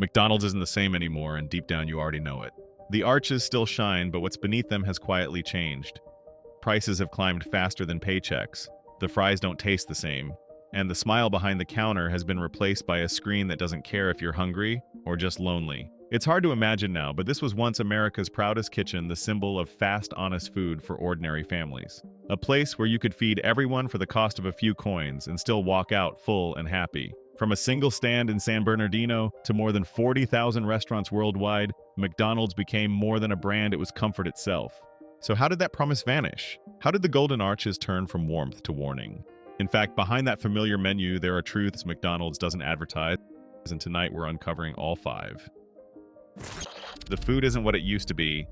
McDonald's isn't the same anymore, and deep down you already know it. The arches still shine, but what's beneath them has quietly changed. Prices have climbed faster than paychecks. The fries don't taste the same. And the smile behind the counter has been replaced by a screen that doesn't care if you're hungry or just lonely. It's hard to imagine now, but this was once America's proudest kitchen, the symbol of fast, honest food for ordinary families. A place where you could feed everyone for the cost of a few coins and still walk out full and happy. From a single stand in San Bernardino to more than 40,000 restaurants worldwide, McDonald's became more than a brand, it was comfort itself. So how did that promise vanish? How did the golden arches turn from warmth to warning? In fact, behind that familiar menu, there are truths McDonald's doesn't advertise, and tonight we're uncovering all 5. The food isn't what it used to be.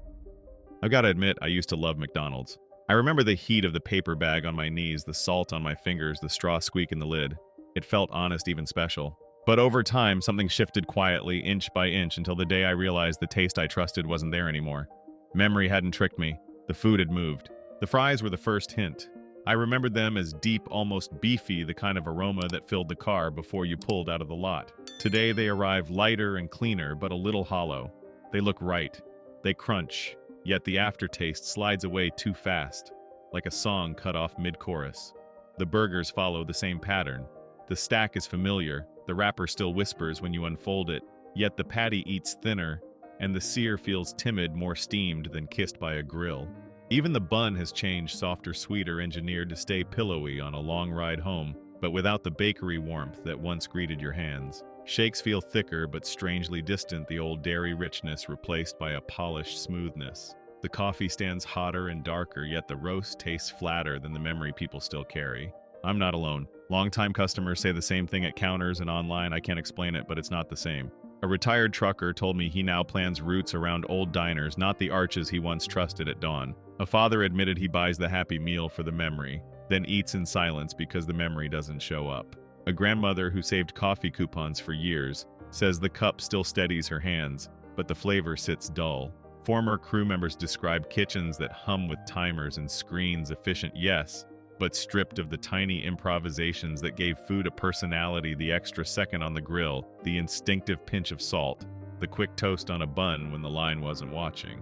I've got to admit, I used to love McDonald's. I remember the heat of the paper bag on my knees, the salt on my fingers, the straw squeak in the lid. It felt honest, even special. But over time, something shifted quietly, inch by inch, until the day I realized the taste I trusted wasn't there anymore. Memory hadn't tricked me. The food had moved. The fries were the first hint. I remembered them as deep, almost beefy, the kind of aroma that filled the car before you pulled out of the lot. Today they arrive lighter and cleaner, but a little hollow. They look right. They crunch, yet the aftertaste slides away too fast, like a song cut off mid-chorus. The burgers follow the same pattern. The stack is familiar, the wrapper still whispers when you unfold it, yet the patty eats thinner, and the sear feels timid, more steamed than kissed by a grill. Even the bun has changed, softer, sweeter, engineered to stay pillowy on a long ride home, but without the bakery warmth that once greeted your hands. Shakes feel thicker but strangely distant, the old dairy richness replaced by a polished smoothness. The coffee stands hotter and darker, yet the roast tastes flatter than the memory people still carry. I'm not alone. Longtime customers say the same thing at counters and online. I can't explain it, but it's not the same. A retired trucker told me he now plans routes around old diners, not the arches he once trusted at dawn. A father admitted he buys the Happy Meal for the memory, then eats in silence because the memory doesn't show up. A grandmother who saved coffee coupons for years says the cup still steadies her hands, but the flavor sits dull. Former crew members describe kitchens that hum with timers and screens, efficient, yes, but stripped of the tiny improvisations that gave food a personality, the extra second on the grill, the instinctive pinch of salt, the quick toast on a bun when the line wasn't watching.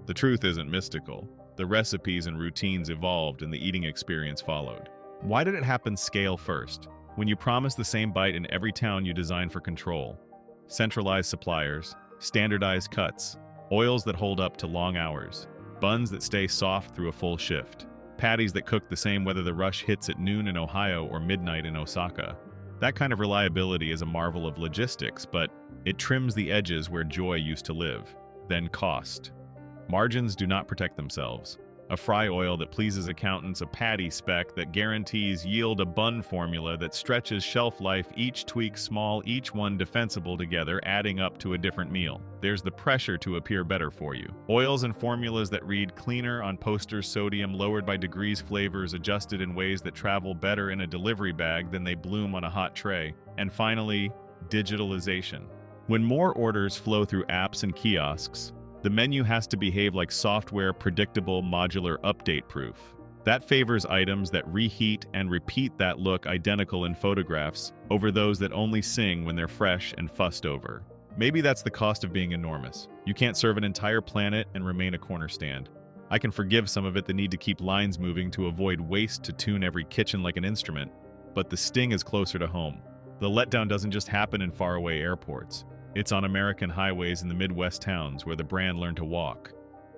The truth isn't mystical. The recipes and routines evolved and the eating experience followed. Why did it happen scale first? When you promise the same bite in every town you design for control. Centralized suppliers, standardized cuts, oils that hold up to long hours, buns that stay soft through a full shift, patties that cook the same whether the rush hits at noon in Ohio or midnight in Osaka. That kind of reliability is a marvel of logistics, but it trims the edges where joy used to live. Then cost. Margins do not protect themselves. A fry oil that pleases accountants, a patty spec that guarantees yield, a bun formula that stretches shelf life, each tweak small, each one defensible together, adding up to a different meal. There's the pressure to appear better for you. Oils and formulas that read cleaner on posters, sodium lowered by degrees, flavors adjusted in ways that travel better in a delivery bag than they bloom on a hot tray. And finally, digitalization. When more orders flow through apps and kiosks, the menu has to behave like software, predictable, modular, update-proof. That favors items that reheat and repeat that look identical in photographs over those that only sing when they're fresh and fussed over. Maybe that's the cost of being enormous. You can't serve an entire planet and remain a corner stand. I can forgive some of it, the need to keep lines moving to avoid waste, to tune every kitchen like an instrument. But the sting is closer to home. The letdown doesn't just happen in faraway airports. It's on American highways in the Midwest towns where the brand learned to walk.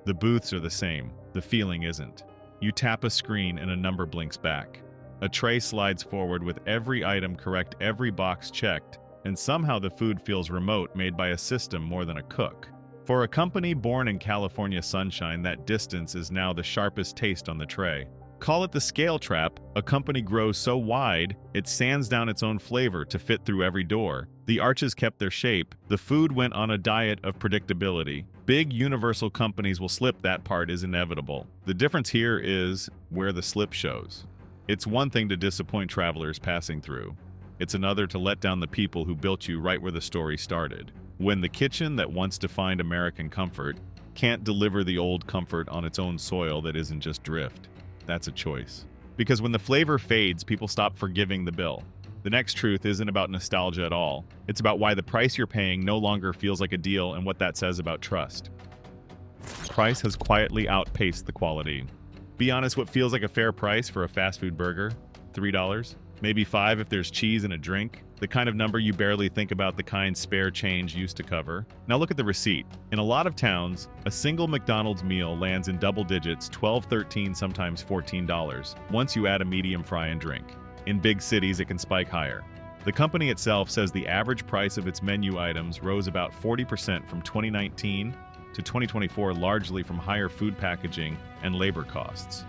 The booths are the same. The feeling isn't. You tap a screen and a number blinks back. A tray slides forward with every item correct, every box checked, and somehow the food feels remote, made by a system more than a cook. For a company born in California sunshine, that distance is now the sharpest taste on the tray. Call it the scale trap. A company grows so wide, it sands down its own flavor to fit through every door. The arches kept their shape. The food went on a diet of predictability. Big universal companies will slip, that part is inevitable. The difference here is where the slip shows. It's one thing to disappoint travelers passing through. It's another to let down the people who built you right where the story started. When the kitchen that once defined American comfort can't deliver the old comfort on its own soil that isn't just drift. That's a choice. Because when the flavor fades, people stop forgiving the bill. The next truth isn't about nostalgia at all. It's about why the price you're paying no longer feels like a deal and what that says about trust. Price has quietly outpaced the quality. Be honest, what feels like a fair price for a fast food burger? $3? Maybe $5 if there's cheese and a drink? The kind of number you barely think about, the kind spare change used to cover. Now look at the receipt. In a lot of towns, a single McDonald's meal lands in double digits, $12, $13, sometimes $14, once you add a medium fry and drink. In big cities, it can spike higher. The company itself says the average price of its menu items rose about 40% from 2019 to 2024, largely from higher food packaging and labor costs.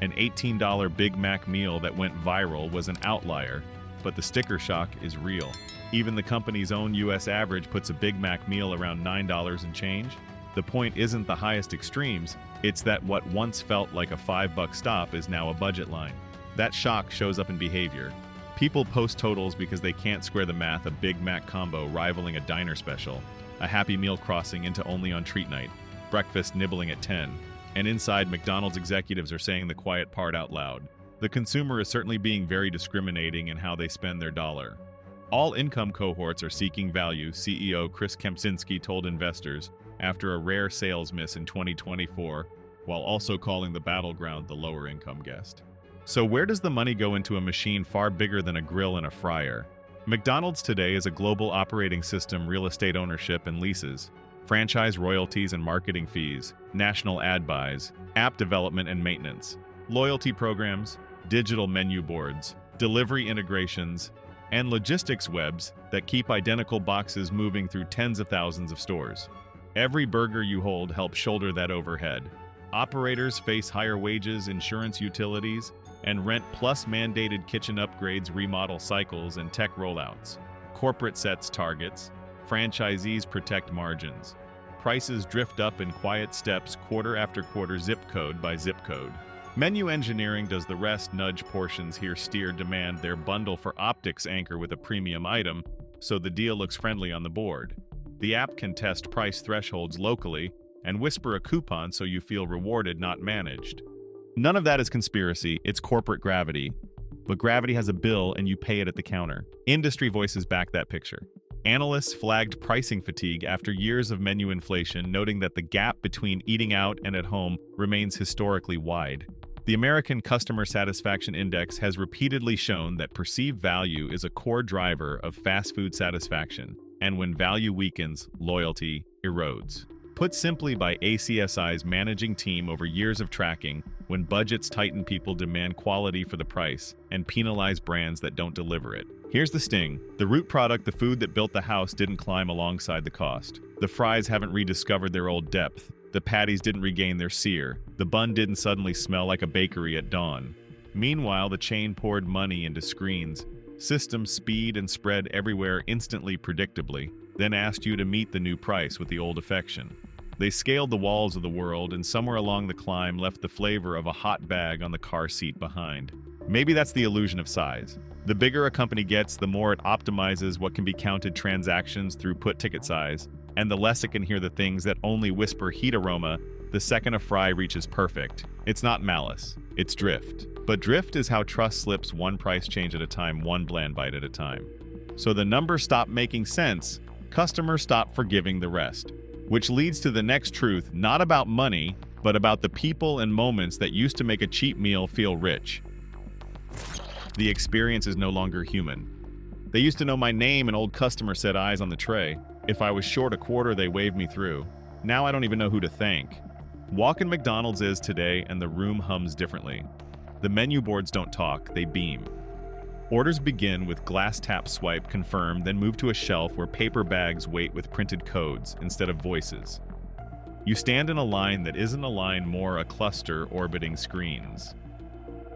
An $18 Big Mac meal that went viral was an outlier, but the sticker shock is real. Even the company's own US average puts a Big Mac meal around $9 and change. The point isn't the highest extremes, it's that what once felt like a $5 stop is now a budget line. That shock shows up in behavior. People post totals because they can't square the math, a Big Mac combo rivaling a diner special, a Happy Meal crossing into only on treat night, breakfast nibbling at 10. And inside, McDonald's executives are saying the quiet part out loud. The consumer is certainly being very discriminating in how they spend their dollar. All income cohorts are seeking value, CEO Chris Kempczynski told investors after a rare sales miss in 2024, while also calling the battleground the lower income guest. So where does the money go into a machine far bigger than a grill and a fryer? McDonald's today is a global operating system, real estate ownership and leases, franchise royalties and marketing fees, national ad buys, app development and maintenance, loyalty programs, digital menu boards, delivery integrations, and logistics webs that keep identical boxes moving through tens of thousands of stores. Every burger you hold helps shoulder that overhead. Operators face higher wages, insurance, utilities, and rent, plus mandated kitchen upgrades, remodel cycles, and tech rollouts. Corporate sets targets. Franchisees protect margins. Prices drift up in quiet steps, quarter after quarter, zip code by zip code. Menu engineering does the rest. Nudge portions here, steer demand, their bundle for optics anchor with a premium item, so the deal looks friendly on the board. The app can test price thresholds locally and whisper a coupon so you feel rewarded, not managed. None of that is conspiracy, it's corporate gravity. But gravity has a bill and you pay it at the counter. Industry voices back that picture. Analysts flagged pricing fatigue after years of menu inflation, noting that the gap between eating out and at home remains historically wide. The American Customer Satisfaction Index has repeatedly shown that perceived value is a core driver of fast food satisfaction, and when value weakens, loyalty erodes. Put simply by ACSI's managing team over years of tracking, when budgets tighten, people demand quality for the price and penalize brands that don't deliver it. Here's the sting. The root product, the food that built the house, didn't climb alongside the cost. The fries haven't rediscovered their old depth. The patties didn't regain their sear. The bun didn't suddenly smell like a bakery at dawn. Meanwhile, the chain poured money into screens, systems, speed, and spread everywhere instantly, predictably, then asked you to meet the new price with the old affection. They scaled the walls of the world, and somewhere along the climb left the flavor of a hot bag on the car seat behind. Maybe that's the illusion of size. The bigger a company gets, the more it optimizes what can be counted transactions throughput, ticket size, and the less it can hear the things that only whisper heat aroma the second a fry reaches perfect. It's not malice, it's drift. But drift is how trust slips, one price change at a time, one bland bite at a time. So the numbers stop making sense, customers stop forgiving the rest. Which leads to the next truth, not about money, but about the people and moments that used to make a cheap meal feel rich. The experience is no longer human. They used to know my name, and old customer set eyes on the tray. If I was short a quarter, they waved me through. Now I don't even know who to thank. Walk in McDonald's is today, and the room hums differently. The menu boards don't talk, they beam. Orders begin with glass tap swipe, confirm, then move to a shelf where paper bags wait with printed codes instead of voices. You stand in a line that isn't a line, more a cluster orbiting screens.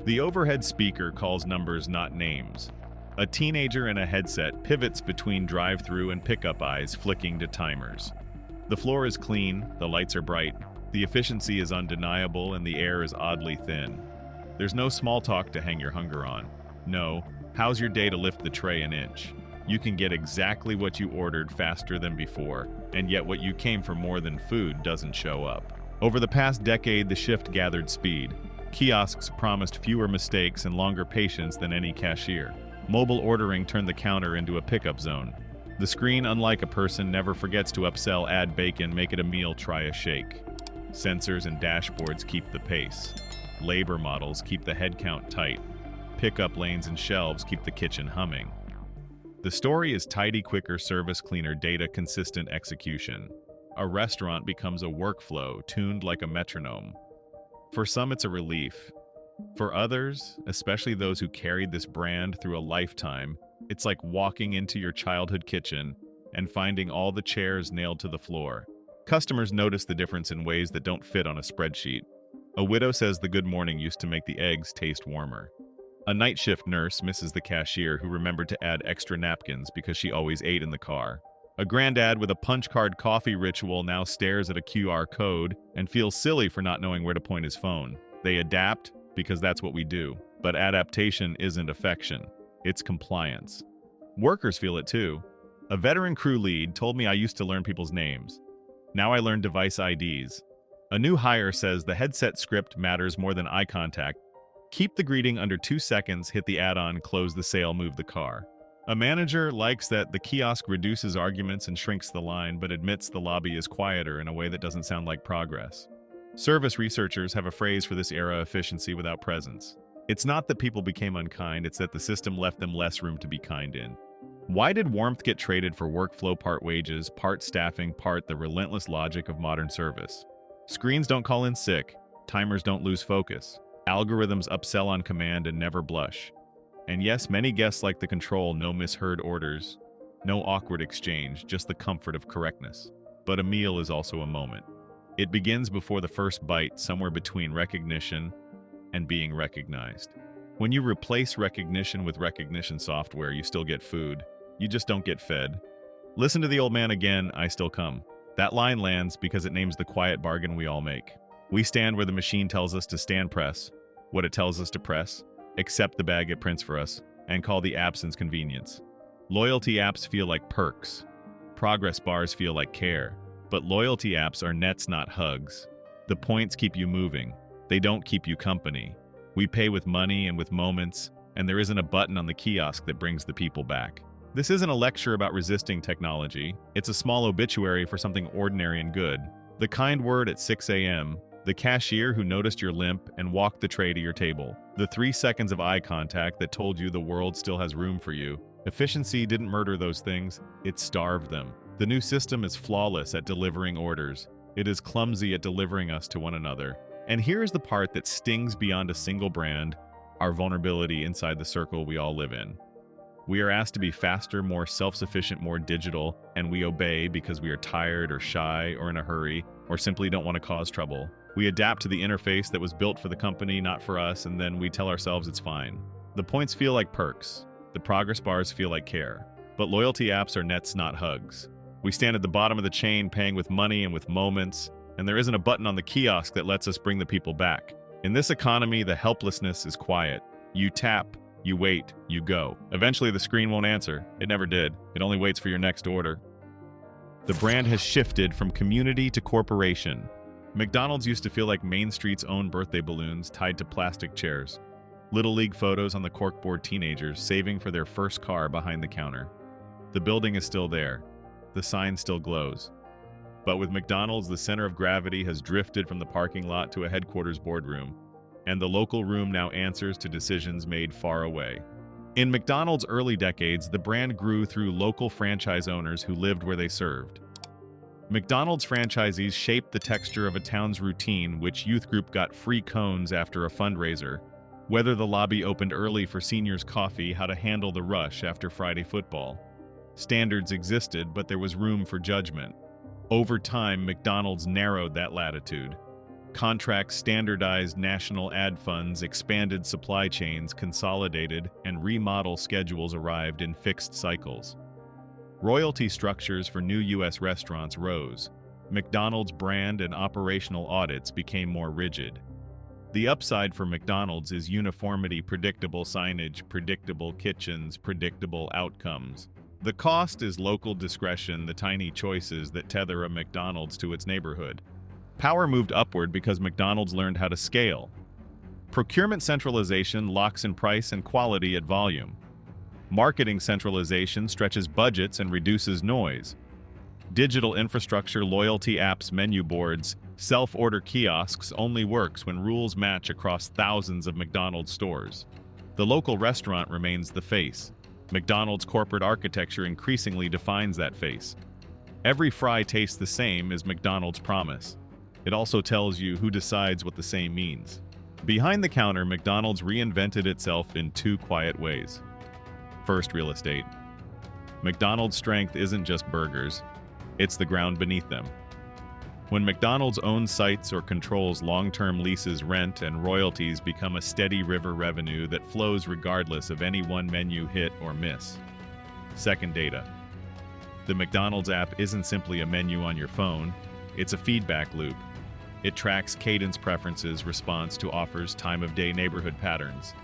The overhead speaker calls numbers, not names. A teenager in a headset pivots between drive-through and pickup eyes, flicking to timers. The floor is clean, the lights are bright, the efficiency is undeniable, and the air is oddly thin. There's no small talk to hang your hunger on. No, how's your day to lift the tray an inch? You can get exactly what you ordered faster than before, and yet what you came for more than food doesn't show up. Over the past decade, the shift gathered speed. Kiosks promised fewer mistakes and longer patience than any cashier. Mobile ordering turned the counter into a pickup zone. The screen, unlike a person, never forgets to upsell, add bacon, make it a meal, try a shake. Sensors and dashboards keep the pace. Labor models keep the head count tight. Pickup lanes and shelves keep the kitchen humming. The story is tidy, quicker service, cleaner data, consistent execution. A restaurant becomes a workflow tuned like a metronome. For some, it's a relief. For others, especially those who carried this brand through a lifetime, it's like walking into your childhood kitchen and finding all the chairs nailed to the floor. Customers notice the difference in ways that don't fit on a spreadsheet. A widow says the good morning used to make the eggs taste warmer. A night shift nurse misses the cashier who remembered to add extra napkins because she always ate in the car. A granddad with a punch card coffee ritual now stares at a QR code and feels silly for not knowing where to point his phone. They adapt because that's what we do. But adaptation isn't affection, it's compliance. Workers feel it too. A veteran crew lead told me I used to learn people's names. Now I learn device IDs. A new hire says the headset script matters more than eye contact. Keep the greeting under 2 seconds, hit the add-on, close the sale, move the car. A manager likes that the kiosk reduces arguments and shrinks the line, but admits the lobby is quieter in a way that doesn't sound like progress. Service researchers have a phrase for this era of efficiency without presence. It's not that people became unkind, it's that the system left them less room to be kind in. Why did warmth get traded for workflow, part wages, part staffing, part the relentless logic of modern service? Screens don't call in sick, timers don't lose focus, algorithms upsell on command and never blush. And yes, many guests like the control, no misheard orders, no awkward exchange, just the comfort of correctness. But a meal is also a moment. It begins before the first bite, somewhere between recognition and being recognized. When you replace recognition with recognition software, you still get food. You just don't get fed. Listen to the old man again, I still come. That line lands because it names the quiet bargain we all make. We stand where the machine tells us to stand, press what it tells us to press, accept the bag it prints for us, and call the absence convenience. Loyalty apps feel like perks. Progress bars feel like care. But loyalty apps are nets, not hugs. The points keep you moving. They don't keep you company. We pay with money and with moments, and there isn't a button on the kiosk that brings the people back. This isn't a lecture about resisting technology. It's a small obituary for something ordinary and good. The kind word at 6 a.m., the cashier who noticed your limp and walked the tray to your table, the 3 seconds of eye contact that told you the world still has room for you. Efficiency didn't murder those things, it starved them. The new system is flawless at delivering orders. It is clumsy at delivering us to one another. And here's the part that stings beyond a single brand, our vulnerability inside the circle we all live in. We are asked to be faster, more self-sufficient, more digital, and we obey because we are tired or shy or in a hurry or simply don't want to cause trouble. We adapt to the interface that was built for the company, not for us, and then we tell ourselves it's fine. The points feel like perks. The progress bars feel like care. But loyalty apps are nets, not hugs. We stand at the bottom of the chain, paying with money and with moments, and there isn't a button on the kiosk that lets us bring the people back. In this economy, the helplessness is quiet. You tap, you wait, you go. Eventually, the screen won't answer. It never did. It only waits for your next order. The brand has shifted from community to corporation. McDonald's used to feel like Main Street's own birthday balloons tied to plastic chairs. Little League photos on the corkboard, teenagers saving for their first car behind the counter. The building is still there. The sign still glows. But with McDonald's, the center of gravity has drifted from the parking lot to a headquarters boardroom, and the local room now answers to decisions made far away. In McDonald's early decades, the brand grew through local franchise owners who lived where they served. McDonald's franchisees shaped the texture of a town's routine, which youth group got free cones after a fundraiser, whether the lobby opened early for seniors' coffee, how to handle the rush after Friday football. Standards existed, but there was room for judgment. Over time, McDonald's narrowed that latitude. Contracts standardized national ad funds, expanded supply chains, consolidated, and remodel schedules arrived in fixed cycles. Royalty structures for new U.S. restaurants rose. McDonald's brand and operational audits became more rigid. The upside for McDonald's is uniformity, predictable signage, predictable kitchens, predictable outcomes. The cost is local discretion, the tiny choices that tether a McDonald's to its neighborhood. Power moved upward because McDonald's learned how to scale. Procurement centralization locks in price and quality at volume. Marketing centralization stretches budgets and reduces noise. Digital infrastructure, loyalty apps, menu boards, self-order kiosks only works when rules match across thousands of McDonald's stores. The local restaurant remains the face. McDonald's corporate architecture increasingly defines that face. Every fry tastes the same is McDonald's promise. It also tells you who decides what the same means. Behind the counter, McDonald's reinvented itself in two quiet ways. First, real estate. McDonald's strength isn't just burgers, it's the ground beneath them. When McDonald's owns sites or controls long-term leases, rent and royalties become a steady river revenue that flows regardless of any one menu hit or miss. Second, data. The McDonald's app isn't simply a menu on your phone, it's a feedback loop. It tracks cadence preferences, response to offers, time of day, neighborhood patterns.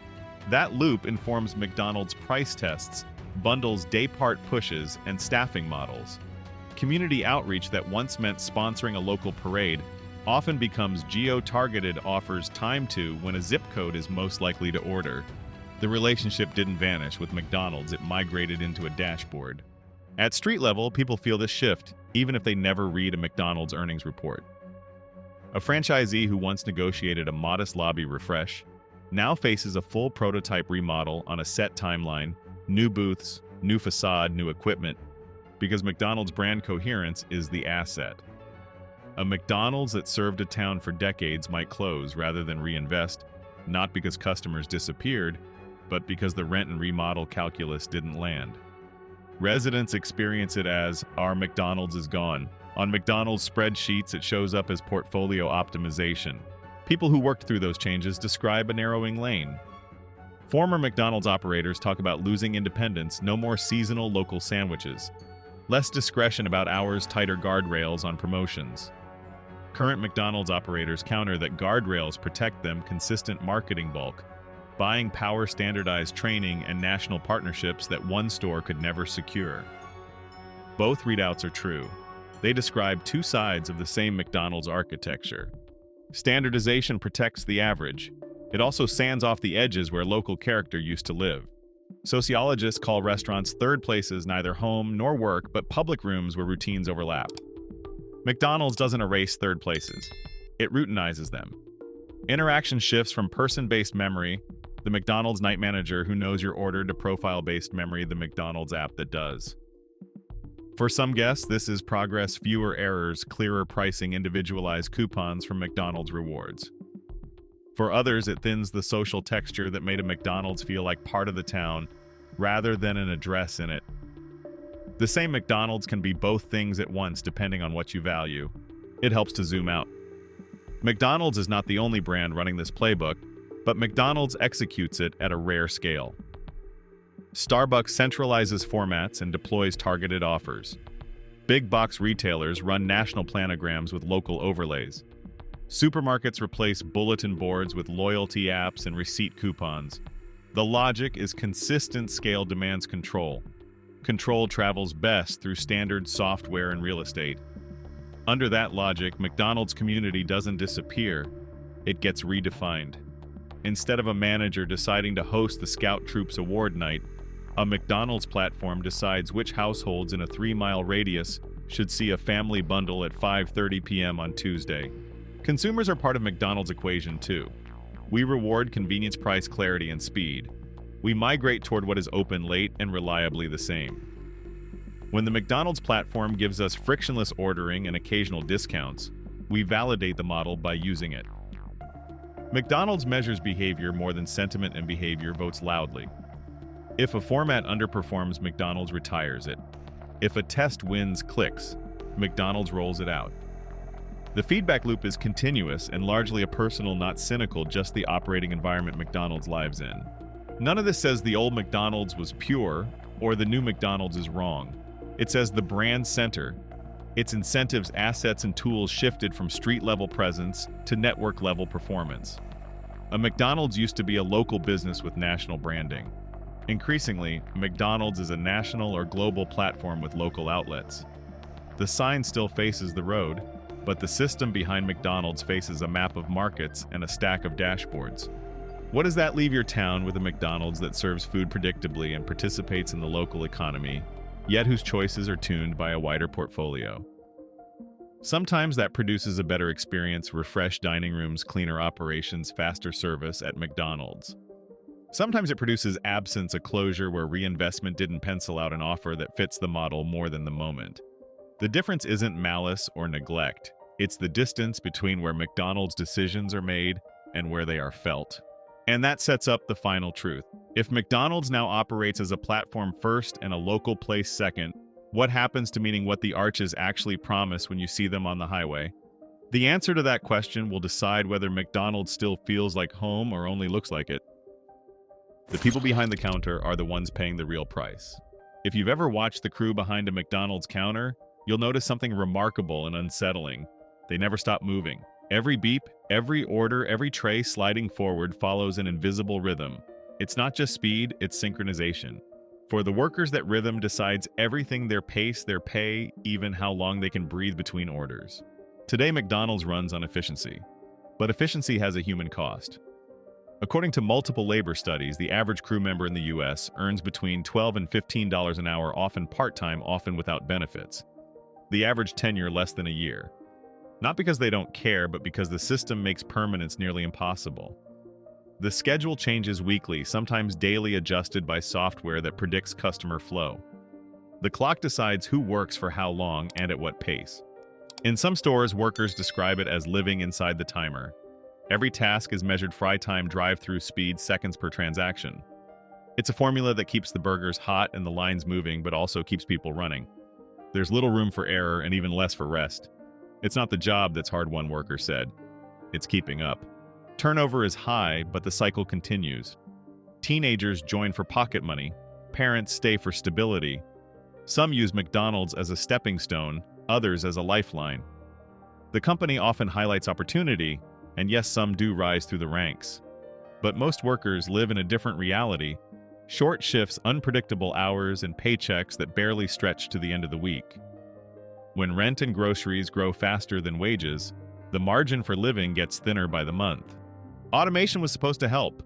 That loop informs McDonald's price tests, bundles, day-part pushes, and staffing models. Community outreach that once meant sponsoring a local parade often becomes geo-targeted offers timed to when a zip code is most likely to order. The relationship didn't vanish with McDonald's, it migrated into a dashboard. At street level, people feel this shift, even if they never read a McDonald's earnings report. A franchisee who once negotiated a modest lobby refresh now faces a full prototype remodel on a set timeline, new booths, new facade, new equipment, because McDonald's brand coherence is the asset. A McDonald's that served a town for decades might close rather than reinvest, not because customers disappeared, but because the rent and remodel calculus didn't land. Residents experience it as, our McDonald's is gone. On McDonald's spreadsheets, it shows up as portfolio optimization. People who worked through those changes describe a narrowing lane. Former McDonald's operators talk about losing independence, no more seasonal local sandwiches. Less discretion about hours, tighter guardrails on promotions. Current McDonald's operators counter that guardrails protect them, consistent marketing bulk, buying power, standardized training, and national partnerships that one store could never secure. Both readouts are true. They describe two sides of the same McDonald's architecture. Standardization protects the average. It also sands off the edges where local character used to live. Sociologists call restaurants third places, neither home nor work, but public rooms where routines overlap. McDonald's doesn't erase third places. It routinizes them. Interaction shifts from person-based memory, the McDonald's night manager who knows your order, to profile-based memory, the McDonald's app that does. For some guests, this is progress, fewer errors, clearer pricing, individualized coupons from McDonald's rewards. For others, it thins the social texture that made a McDonald's feel like part of the town, rather than an address in it. The same McDonald's can be both things at once depending on what you value. It helps to zoom out. McDonald's is not the only brand running this playbook, but McDonald's executes it at a rare scale. Starbucks centralizes formats and deploys targeted offers. Big box retailers run national planograms with local overlays. Supermarkets replace bulletin boards with loyalty apps and receipt coupons. The logic is consistent scale demands control. Control travels best through standard software and real estate. Under that logic, McDonald's community doesn't disappear, it gets redefined. Instead of a manager deciding to host the Scout Troops Award Night, a McDonald's platform decides which households in a 3-mile radius should see a family bundle at 5:30 p.m. on Tuesday. Consumers are part of McDonald's equation too. We reward convenience, price, clarity, and speed. We migrate toward what is open late and reliably the same. When the McDonald's platform gives us frictionless ordering and occasional discounts, we validate the model by using it. McDonald's measures behavior more than sentiment, and behavior votes loudly. If a format underperforms, McDonald's retires it. If a test wins clicks, McDonald's rolls it out. The feedback loop is continuous and largely a personal, not cynical, just the operating environment McDonald's lives in. None of this says the old McDonald's was pure or the new McDonald's is wrong. It says the brand center, its incentives, assets, and tools shifted from street-level presence to network-level performance. A McDonald's used to be a local business with national branding. Increasingly, McDonald's is a national or global platform with local outlets. The sign still faces the road, but the system behind McDonald's faces a map of markets and a stack of dashboards. What does that leave your town with a McDonald's that serves food predictably and participates in the local economy, yet whose choices are tuned by a wider portfolio? Sometimes that produces a better experience, refreshed dining rooms, cleaner operations, faster service at McDonald's. Sometimes it produces absence, a closure where reinvestment didn't pencil out an offer that fits the model more than the moment. The difference isn't malice or neglect. It's the distance between where McDonald's decisions are made and where they are felt. And that sets up the final truth. If McDonald's now operates as a platform first and a local place second, what happens to meaning what the arches actually promise when you see them on the highway? The answer to that question will decide whether McDonald's still feels like home or only looks like it. The people behind the counter are the ones paying the real price. If you've ever watched the crew behind a McDonald's counter, you'll notice something remarkable and unsettling. They never stop moving. Every beep, every order, every tray sliding forward follows an invisible rhythm. It's not just speed, it's synchronization. For the workers, that rhythm decides everything: their pace, their pay, even how long they can breathe between orders. Today, McDonald's runs on efficiency. But efficiency has a human cost. According to multiple labor studies, the average crew member in the U.S. earns between $12 and $15 an hour, often part-time, often without benefits. The average tenure less than a year. Not because they don't care, but because the system makes permanence nearly impossible. The schedule changes weekly, sometimes daily, adjusted by software that predicts customer flow. The clock decides who works for how long and at what pace. In some stores, workers describe it as living inside the timer. Every task is measured: fry time, drive-through speed, seconds per transaction. It's a formula that keeps the burgers hot and the lines moving, but also keeps people running. There's little room for error and even less for rest. It's not the job that's hard, one worker said. It's keeping up. Turnover is high, but the cycle continues. Teenagers join for pocket money. Parents stay for stability. Some use McDonald's as a stepping stone, others as a lifeline. The company often highlights opportunity, and yes, some do rise through the ranks. But most workers live in a different reality: short shifts, unpredictable hours, and paychecks that barely stretch to the end of the week. When rent and groceries grow faster than wages, the margin for living gets thinner by the month. Automation was supposed to help.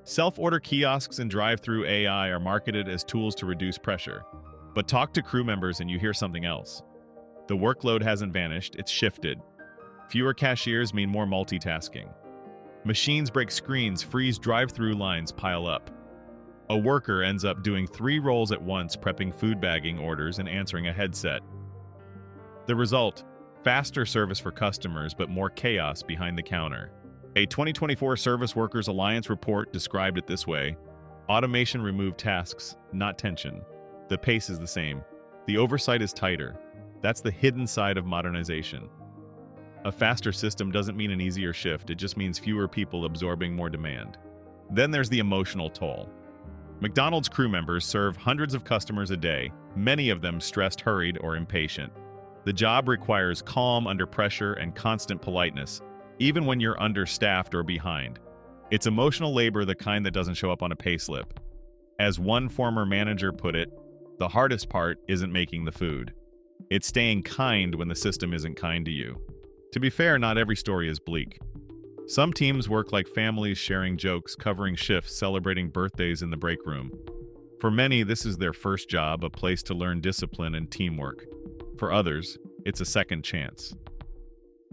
Self-order kiosks and drive-through AI are marketed as tools to reduce pressure. But talk to crew members and you hear something else. The workload hasn't vanished, it's shifted. Fewer cashiers mean more multitasking. Machines break screens, freeze drive-through lines, pile up. A worker ends up doing 3 roles at once, prepping food, bagging orders, and answering a headset. The result: faster service for customers, but more chaos behind the counter. A 2024 Service Workers Alliance report described it this way: automation removed tasks, not tension. The pace is the same. The oversight is tighter. That's the hidden side of modernization. A faster system doesn't mean an easier shift, it just means fewer people absorbing more demand. Then there's the emotional toll. McDonald's crew members serve hundreds of customers a day, many of them stressed, hurried, or impatient. The job requires calm under pressure and constant politeness, even when you're understaffed or behind. It's emotional labor, the kind that doesn't show up on a payslip. As one former manager put it, the hardest part isn't making the food. It's staying kind when the system isn't kind to you. To be fair, not every story is bleak. Some teams work like families, sharing jokes, covering shifts, celebrating birthdays in the break room. For many, this is their first job, a place to learn discipline and teamwork. For others, it's a second chance.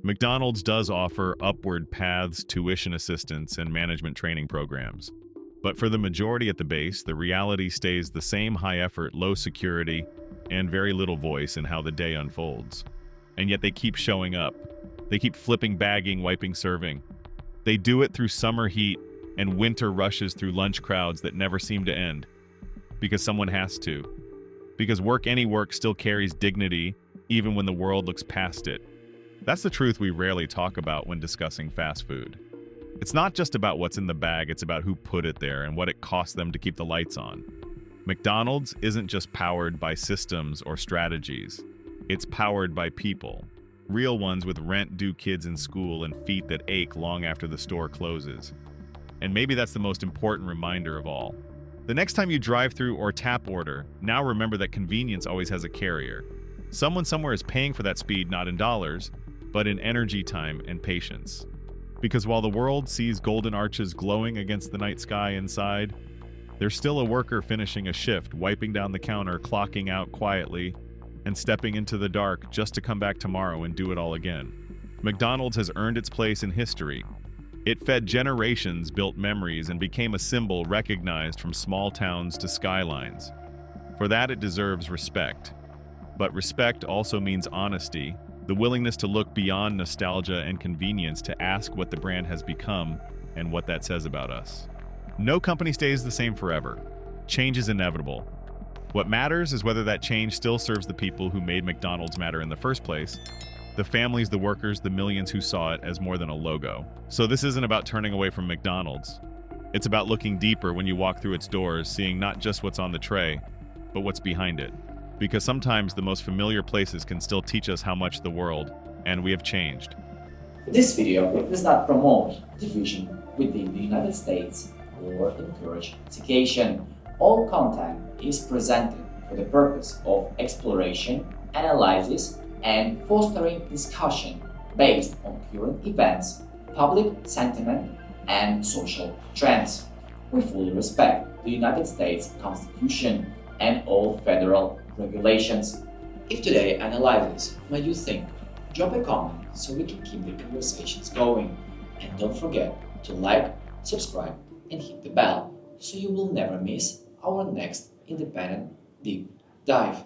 McDonald's does offer upward paths, tuition assistance, and management training programs. But for the majority at the base, the reality stays the same: high effort, low security, and very little voice in how the day unfolds. And yet they keep showing up. They keep flipping, bagging, wiping, serving. They do it through summer heat and winter rushes, through lunch crowds that never seem to end. Because someone has to. Because any work still carries dignity, even when the world looks past it. That's the truth we rarely talk about when discussing fast food. It's not just about what's in the bag, it's about who put it there and what it costs them to keep the lights on. McDonald's isn't just powered by systems or strategies. It's powered by people. Real ones with rent due, kids in school, and feet that ache long after the store closes. And maybe that's the most important reminder of all. The next time you drive through or tap order, now remember that convenience always has a carrier. Someone somewhere is paying for that speed, not in dollars, but in energy, time, and patience. Because while the world sees golden arches glowing against the night sky inside, there's still a worker finishing a shift, wiping down the counter, clocking out quietly, and stepping into the dark just to come back tomorrow and do it all again. McDonald's has earned its place in history. It fed generations, built memories, and became a symbol recognized from small towns to skylines. For that, it deserves respect. But respect also means honesty, the willingness to look beyond nostalgia and convenience to ask what the brand has become and what that says about us. No company stays the same forever. Change is inevitable. What matters is whether that change still serves the people who made McDonald's matter in the first place, the families, the workers, the millions who saw it as more than a logo. So this isn't about turning away from McDonald's. It's about looking deeper when you walk through its doors, seeing not just what's on the tray, but what's behind it. Because sometimes the most familiar places can still teach us how much the world, and we have changed. This video does not promote division within the United States or encourage segregation. All content is presented for the purpose of exploration, analysis, and fostering discussion based on current events, public sentiment, and social trends. We fully respect the United States Constitution and all federal regulations. If today analysis made you think, drop a comment so we can keep the conversations going. And don't forget to like, subscribe, and hit the bell so you will never miss our next independent deep dive.